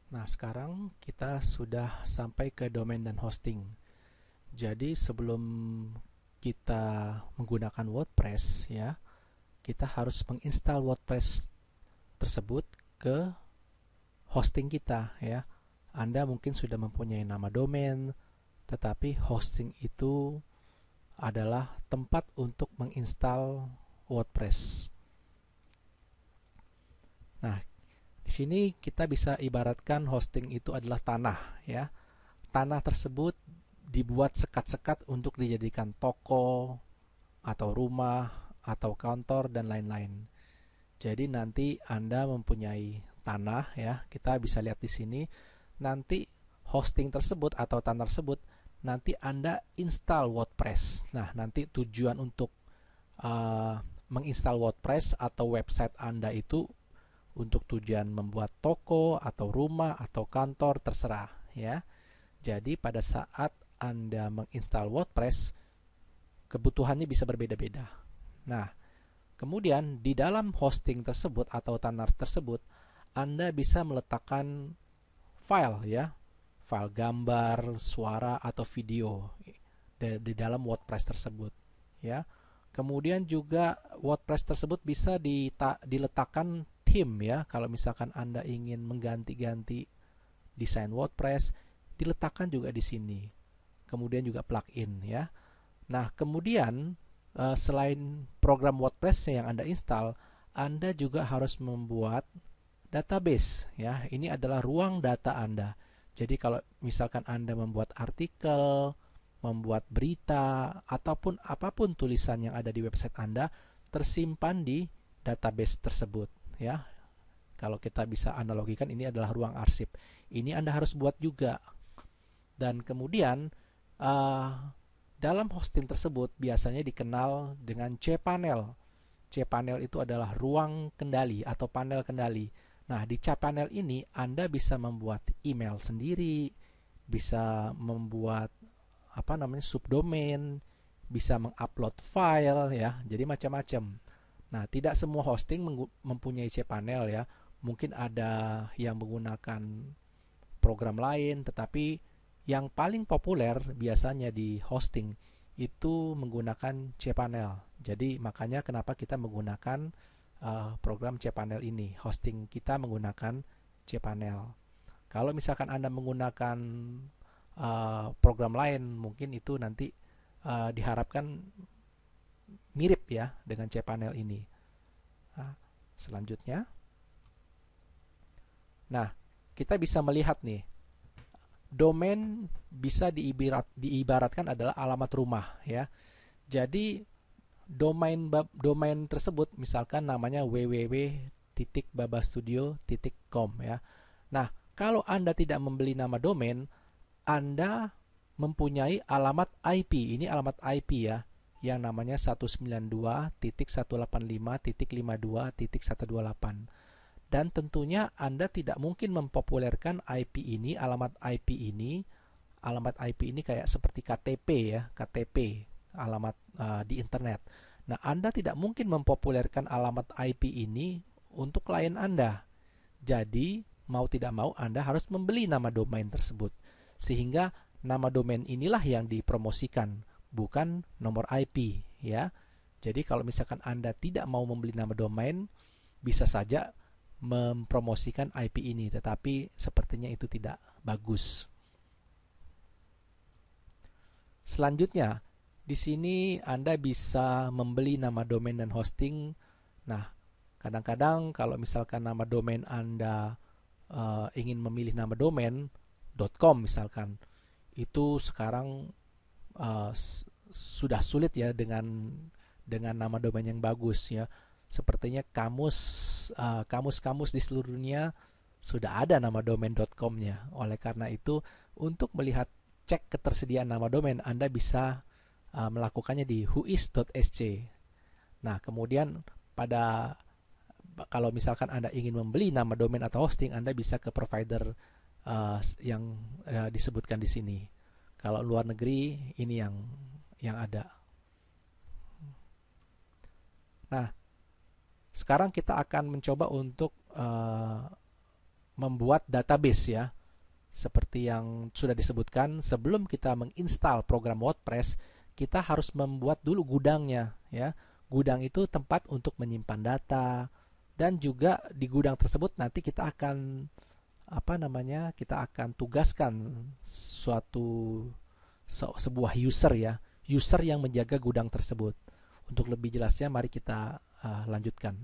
Nah, sekarang kita sudah sampai ke domain dan hosting. Jadi sebelum kita menggunakan WordPress ya, kita harus menginstal WordPress tersebut ke hosting kita ya. Anda mungkin sudah mempunyai nama domain, tetapi hosting itu adalah tempat untuk menginstal WordPress. Nah, di sini kita bisa ibaratkan hosting itu adalah tanah ya. Tanah tersebut dibuat sekat-sekat untuk dijadikan toko atau rumah atau kantor dan lain-lain. Jadi nanti Anda mempunyai tanah ya, kita bisa lihat di sini. Nanti hosting tersebut atau tanah tersebut nanti Anda install WordPress. Nah, nanti tujuan untuk uh, menginstal WordPress atau website Anda itu untuk tujuan membuat toko atau rumah atau kantor terserah ya. Jadi pada saat Anda menginstal WordPress, kebutuhannya bisa berbeda-beda. Nah, kemudian di dalam hosting tersebut atau tanah tersebut, Anda bisa meletakkan file ya, file gambar, suara atau video di dalam WordPress tersebut ya. Kemudian juga WordPress tersebut bisa diletakkan theme ya. Kalau misalkan Anda ingin mengganti-ganti desain WordPress, diletakkan juga di sini. Kemudian juga plugin ya. Nah, kemudian selain program WordPress yang Anda install, Anda juga harus membuat database ya. Ini adalah ruang data Anda. Jadi kalau misalkan Anda membuat artikel, membuat berita ataupun apapun tulisan yang ada di website Anda tersimpan di database tersebut ya. Kalau kita bisa analogikan ini adalah ruang arsip. Ini Anda harus buat juga. Dan kemudian uh, dalam hosting tersebut biasanya dikenal dengan cPanel. Cpanel itu adalah ruang kendali atau panel kendali. Nah, di cPanel ini Anda bisa membuat email sendiri, bisa membuat subdomain, bisa mengupload file ya. Jadi macam-macam. Nah, tidak semua hosting mempunyai cPanel ya. Mungkin ada yang menggunakan program lain, tetapi yang paling populer biasanya di hosting itu menggunakan cPanel. Jadi makanya kenapa kita menggunakan program cPanel ini. Hosting kita menggunakan cPanel. Kalau misalkan Anda menggunakan program lain, mungkin itu nanti diharapkan mirip ya dengan cPanel ini. Nah, selanjutnya, nah kita bisa melihat nih, domain bisa diibaratkan adalah alamat rumah ya. Jadi domain tersebut misalkan namanya www.babastudio.com ya. Nah, kalau Anda tidak membeli nama domain, Anda mempunyai alamat IP. Ini alamat IP ya, yang namanya 192.185.52.128. Dan tentunya Anda tidak mungkin mempopulerkan IP ini, alamat IP ini kayak seperti KTP ya, KTP, alamat di internet. Nah, Anda tidak mungkin mempopulerkan alamat IP ini untuk klien Anda. Jadi, mau tidak mau Anda harus membeli nama domain tersebut. Sehingga nama domain inilah yang dipromosikan, bukan nomor IP ya. Jadi kalau misalkan Anda tidak mau membeli nama domain, bisa saja mempromosikan IP ini, tetapi sepertinya itu tidak bagus. Selanjutnya, di sini Anda bisa membeli nama domain dan hosting. Nah, kadang-kadang kalau misalkan nama domain Anda ingin memilih nama domain .com misalkan, itu sekarang uh, sudah sulit ya dengan nama domain yang bagus ya. Sepertinya kamus-kamus di seluruh dunia sudah ada nama domain .com-nya. Oleh karena itu, untuk melihat cek ketersediaan nama domain, Anda bisa melakukannya di whois.sc. Nah, kemudian kalau misalkan Anda ingin membeli nama domain atau hosting, Anda bisa ke provider yang disebutkan di sini. Kalau luar negeri, ini yang ada. Nah, sekarang kita akan mencoba untuk membuat database ya. Seperti yang sudah disebutkan, sebelum kita menginstal program WordPress, kita harus membuat dulu gudangnya ya. Gudang itu tempat untuk menyimpan data, dan juga di gudang tersebut nanti kita akan kita akan tugaskan sebuah user ya, user yang menjaga gudang tersebut. Untuk lebih jelasnya mari kita lanjutkan.